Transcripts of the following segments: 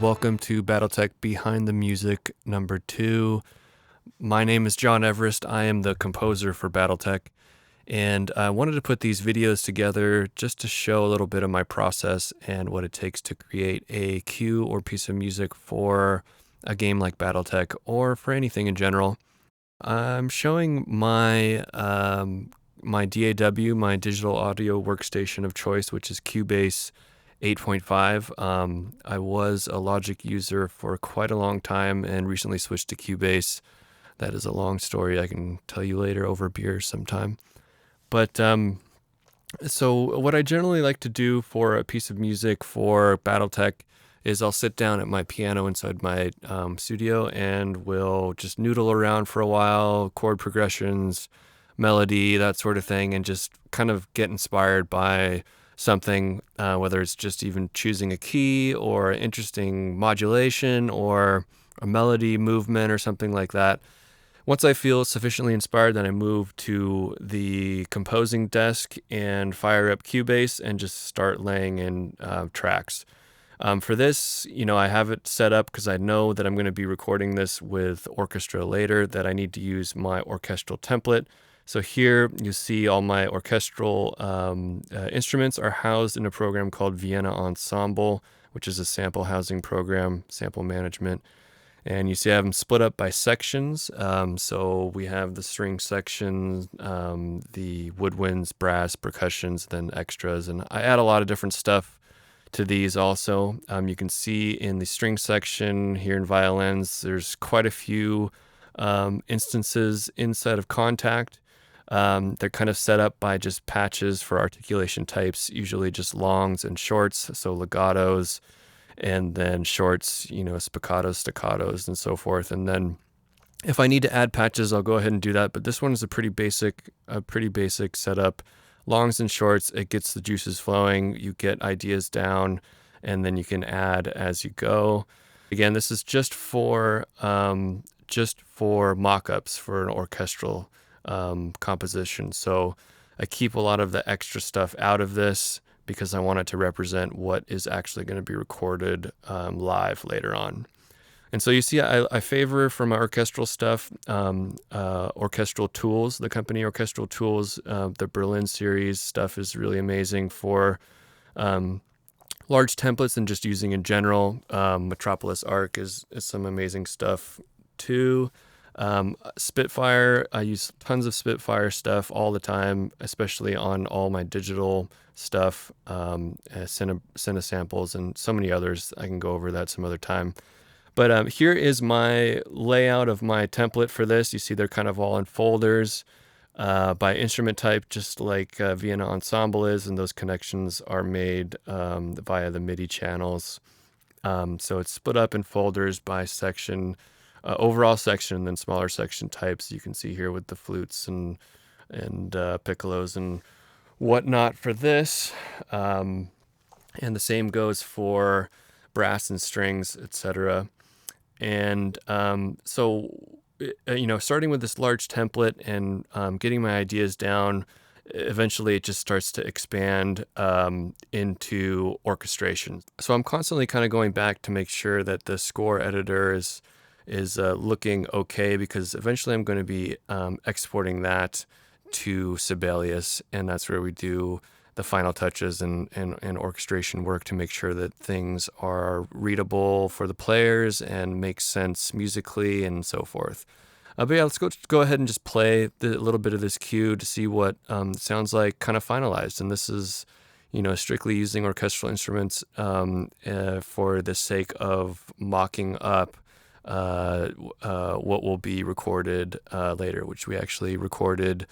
welcome to BattleTech Behind the Music number 2. My name is John Everist. I am the composer for BattleTech, and I wanted to put these videos together just to show a little bit of my process and what it takes to create a cue or piece of music for a game like BattleTech or for anything in general. I'm showing my my DAW, my digital audio workstation of choice, which is Cubase 8.5. I was a Logic user for quite a long time and recently switched to Cubase. That is a long story I can tell you later over beer sometime. But so what I generally like to do for a piece of music for BattleTech is I'll sit down at my piano inside my studio and we'll just noodle around for a while, chord progressions, melody, that sort of thing, and just kind of get inspired by something, whether it's just even choosing a key or interesting modulation or a melody movement or something like that. Once I feel sufficiently inspired, then I move to the composing desk and fire up Cubase and just start laying in tracks. For this, I have it set up because I know that I'm going to be recording this with orchestra later, that I need to use my orchestral template. So here you see all my orchestral instruments are housed in a program called Vienna Ensemble, which is a sample housing program, sample management. And you see I have them split up by sections. So we have the string section, the woodwinds, brass, percussions, then extras. And I add a lot of different stuff to these also. You can see in the string section here in violins, there's quite a few instances inside of Contact. They're kind of set up by just patches for articulation types, usually just longs and shorts, so legatos, and then shorts, spiccatos, staccatos, and so forth. And then if I need to add patches, I'll go ahead and do that. But this one is a pretty basic setup. Longs and shorts, it gets the juices flowing, you get ideas down, and then you can add as you go. Again, this is just for mock-ups for an orchestral composition. So I keep a lot of the extra stuff out of this because I want it to represent what is actually going to be recorded live later on. And so you see, I favor for my orchestral stuff, Orchestral Tools, the company Orchestral Tools. The Berlin series stuff is really amazing for large templates and just using in general. Metropolis Arc is some amazing stuff too. Spitfire, I use tons of Spitfire stuff all the time, especially on all my digital stuff, Cinesamples and so many others. I can go over that some other time. But here is my layout of my template for this. You see they're kind of all in folders by instrument type, just like Vienna Ensemble is, and those connections are made via the MIDI channels. So it's split up in folders by section, overall section, and then smaller section types. You can see here with the flutes and piccolos and whatnot for this. And the same goes for brass and strings, etc. And so, starting with this large template and getting my ideas down, eventually it just starts to expand into orchestration. So I'm constantly kind of going back to make sure that the score editor is looking okay, because eventually I'm going to be exporting that to Sibelius, and that's where we do the final touches and orchestration work to make sure that things are readable for the players and make sense musically and so forth. But yeah, let's go ahead and just play a little bit of this cue to see what sounds like kind of finalized. And this is, strictly using orchestral instruments for the sake of mocking up what will be recorded later, which we actually recorded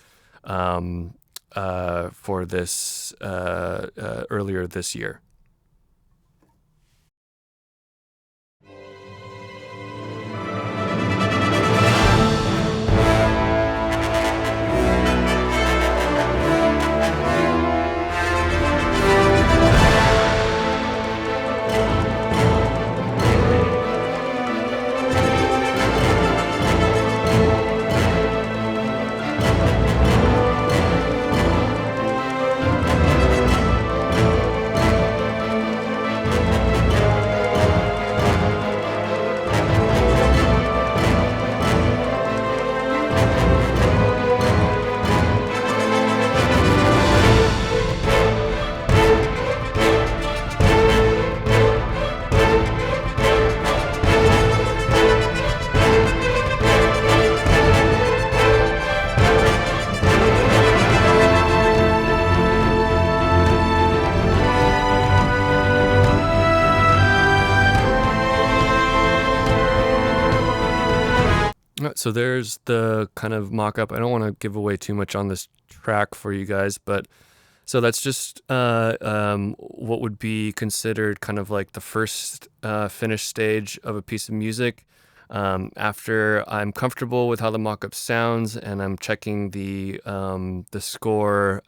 for this earlier this year. So there's the kind of mock-up. I don't want to give away too much on this track for you guys, but so that's just what would be considered kind of like the first finished stage of a piece of music. After I'm comfortable with how the mock-up sounds and I'm checking the score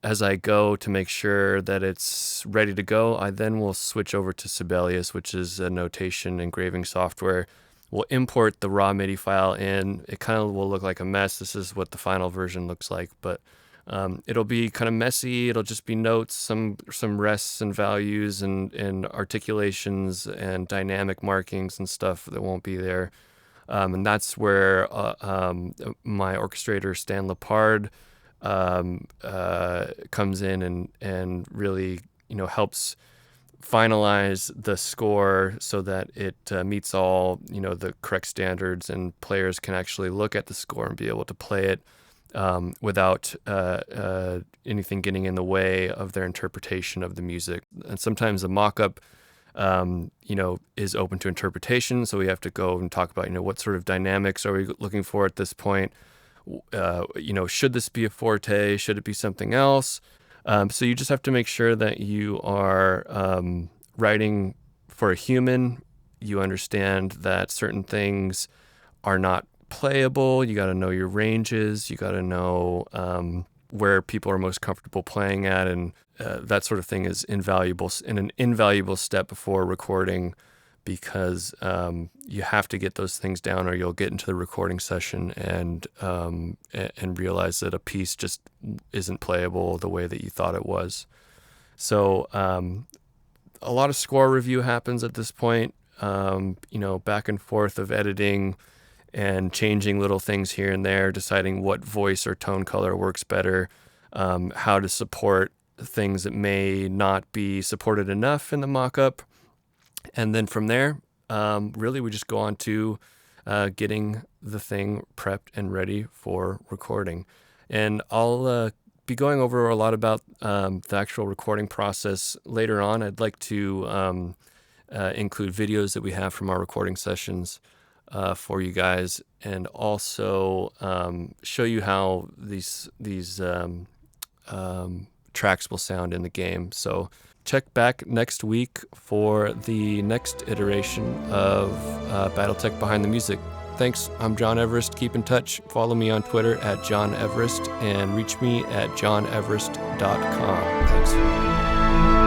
as I go to make sure that it's ready to go, I then will switch over to Sibelius, which is a notation engraving software. We'll import the raw MIDI file in. It kind of will look like a mess. This is what the final version looks like, but it'll be kind of messy. It'll just be notes, some rests and values and articulations and dynamic markings and stuff that won't be there. And that's where my orchestrator, Stan Lepard, comes in and really, helps finalize the score so that it meets all, the correct standards, and players can actually look at the score and be able to play it without anything getting in the way of their interpretation of the music. And sometimes the mock-up is open to interpretation. So we have to go and talk about, what sort of dynamics are we looking for at this point? Should this be a forte? Should it be something else? So you just have to make sure that you are writing for a human. You understand that certain things are not playable. You got to know your ranges. You got to know where people are most comfortable playing at, and that sort of thing is invaluable and an invaluable step before recording, because you have to get those things down, or you'll get into the recording session and realize that a piece just isn't playable the way that you thought it was. So a lot of score review happens at this point, back and forth of editing and changing little things here and there, deciding what voice or tone color works better, how to support things that may not be supported enough in the mock-up. And then from there, really we just go on to getting the thing prepped and ready for recording. And I'll be going over a lot about the actual recording process later on. I'd like to include videos that we have from our recording sessions for you guys, and also show you how these tracks will sound in the game. So check back next week for the next iteration of BattleTech Behind the Music. Thanks. I'm John Everist. Keep in touch. Follow me on Twitter at John Everist and reach me at johneverist.com. Thanks.